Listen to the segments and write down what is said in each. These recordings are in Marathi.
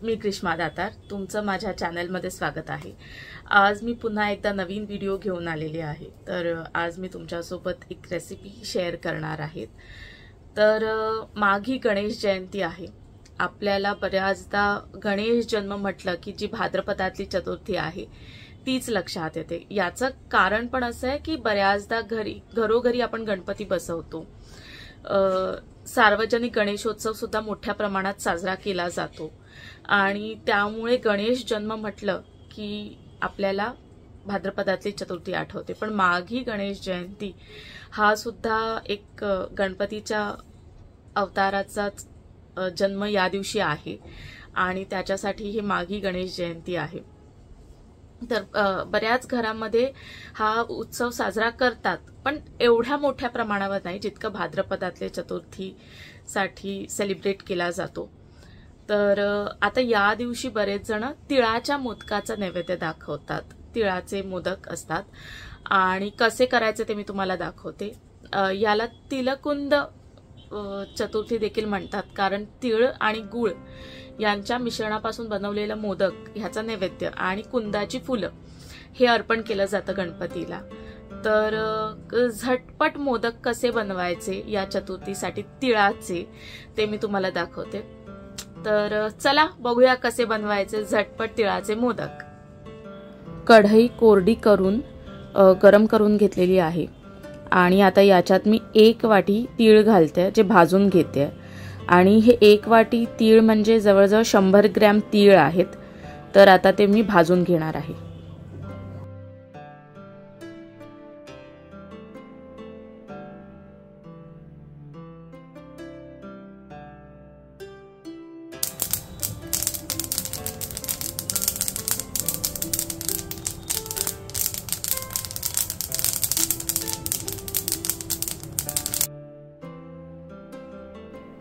मी ग्रीष्मा दातार, तुमचं माझ्या चॅनलमध्ये स्वागत आहे। आज मी पुन्हा एकदा नवीन व्हिडिओ घेऊन आलेली आहे। तर आज मी तुमच्यासोबत एक रेसिपी शेअर करणार आहे। तर माघी गणेश जयंती आहे। आपल्याला बऱ्याचदा गणेश जन्म म्हटलं की जी भाद्रपदातली चतुर्थी आहे तीच लक्षात येते। याचं कारण पण असं आहे की बऱ्याचदा घरोघरी आपण गणपती बसवतो। सार्वजनिक गणेशोत्सव सुद्धा मोठ्या प्रमाणात साजरा केला जातो आणि त्यामुळे गणेश जन्म म्हटलं की आपल्याला भाद्रपदातली चतुर्थी आठवते। पण माघी गणेश जयंती हा सुद्धा एक गणपतीच्या अवताराचा जन्म या दिवशी आहे आणि त्याच्यासाठी ही माघी गणेश जयंती आहे। तर बऱ्याच घरांमध्ये हा उत्सव साजरा करतात, पण एवढ्या मोठ्या प्रमाणावर नाही जितकं भाद्रपदातले चतुर्थीसाठी सेलिब्रेट केला जातो। तर आता या दिवशी बरेच जण तिळाच्या मोदकाचा नैवेद्य दाखवतात। तिळाचे मोदक असतात आणि कसे करायचे ते मी तुम्हाला दाखवते। याला तिलकुंद चतुर्थी देखील म्हणतात, कारण तीळ आणि गूळ यांच्या मिश्रणापासून बनवलेला मोदक ह्याचा नैवेद्य आणि कुंदाची फुलं हे अर्पण केलं जातं गणपतीला। तर झटपट मोदक कसे बनवायचे या चतुर्थीसाठी तिळाचे ते मी तुम्हाला दाखवते। तर चला बघूया कसे बनवायचे झटपट तिळाचे मोदक। कढई कोरडी करून गरम करून घेतलेली आहे आणि आता याच्यात मी 1 वाटी तीळ घालते, जे भाजून घेते। आणि हे 1 वाटी तीळ म्हणजे जवळजवळ 100 ग्रॅम तीळ आहेत। तर आता ते मी भाजून घेणार आहे।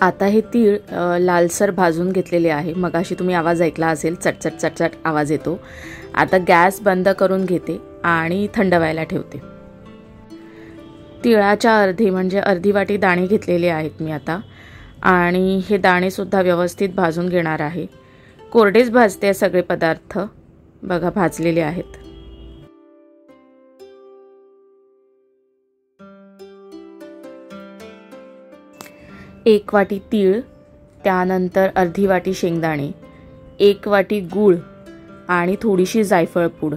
आता हे तीळ लालसर भाजून घेतलेले आहे। मगाशी तुम्ही आवाज ऐकला असेल, चटचट चटचट आवाज येतो। आता गॅस बंद करून घेते आणि थंड व्हायला ठेवते। तिळाच्या अर्धी वाटी दाणे घेतलेले आहेत मी आता, आणि हे दाणे सुद्धा व्यवस्थित भाजून घेणार आहे। कोरडेच भाजते सगळे पदार्थ, बघा भाजलेले आहेत। 1 वाटी तीळ, त्यानंतर अर्धी वाटी शेंगदाणे, 1 वाटी गूळ आणि थोडीशी जायफळ पूड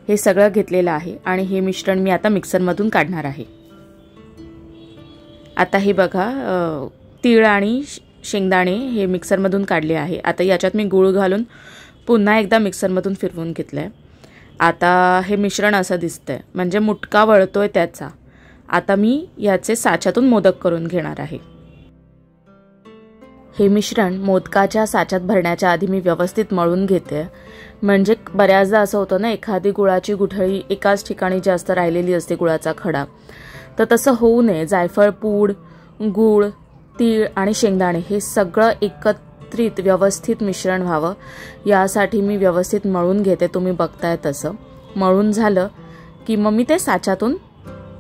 हे सगळं घेतलेलं आहे आणि हे मिश्रण मी आता मिक्सरमधून काढणार आहे। आता हे बघा तीळ आणि शेंगदाणे हे मिक्सरमधून काढले आहे। आता याच्यात मी गूळ घालून पुन्हा एकदा मिक्सरमधून फिरवून घेतलंय। आता हे मिश्रण असं दिसतंय, म्हणजे मुटका वळतोय त्याचा। आता मी याचे साच्यातून मोदक करून घेणार आहे। हे मिश्रण मोदकाच्या साच्यात भरण्याच्या आधी मी व्यवस्थित मळून घेते, म्हणजे बऱ्याचदा असं होतं ना, एखादी गुळाची गुठळी एकाच ठिकाणी जास्त राहिलेली असते, गुळाचा खडा, तर तसं होऊ नये। जायफळ पूड, गूळ, तीळ आणि शेंगदाणे हे सगळं एकत्रित व्यवस्थित मिश्रण व्हावं यासाठी मी व्यवस्थित मळून घेते। तुम्ही बघताय तसं मळून झालं की मग मी ते साच्यातून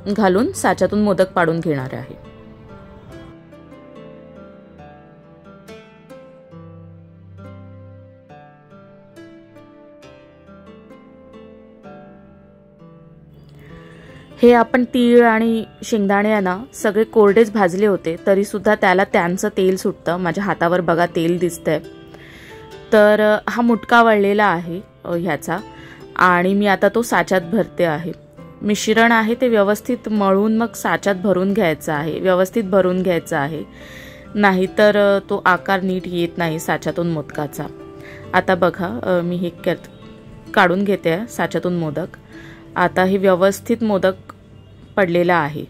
घालून साच्यातून मोदक पाडून घेणार आहे। हे आपण तीळ आणि शेंगदाणे आहे ना सगळे कोरडेच भाजले होते, तरी सुद्धा त्याला त्यांचं तेल सुटतं। माझ्या हातावर बघा तेल दिसतंय। तर हा मुटका वळलेला आहे ह्याचा, आणि मी आता तो साच्यात भरते आहे। मिश्रण आहे ते व्यवस्थित मळून मग साच्यात भरून घ्यायचं आहे, व्यवस्थित भरून घ्यायचं आहे, नाहीतर तो आकार नीट येत नाही साच्यातून मोदकाचा। आता बघा मी हे काढून घेते साच्यातून मोदक। आता हे व्यवस्थित मोदक पडलेला आहे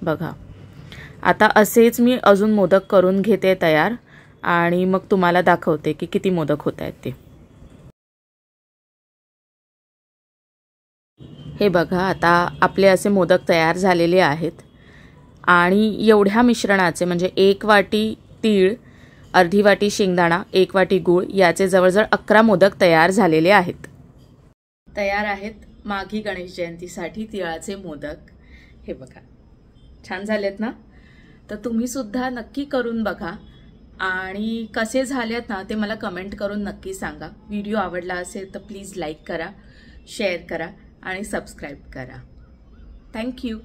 बघा। आता असेच मी अजून मोदक करून घेते तयार, आणि मग तुम्हाला दाखवते की किती मोदक होत आहेत ते। हे बघा आता आपले असे मोदक तयार झालेले आहेत, आणि एवढ्या मिश्रणाचे म्हणजे 1 वाटी तीळ, अर्धी वाटी शेंगदाणा, 1 वाटी गूळ याचे जवळजवळ 11 मोदक तयार झालेले आहेत। तयार आहेत माघी गणेश जयंतीसाठी तिळाचे मोदक। हे बघा छान झालेत ना। तर तुम्ही सुद्धा नक्की करून बघा आणि कसे झालेत ना ते मला कमेंट करून नक्की सांगा. व्हिडिओ आवडला असेल तर प्लीज लाईक करा, शेअर करा आणि सबस्क्राईब करा. थँक्यू.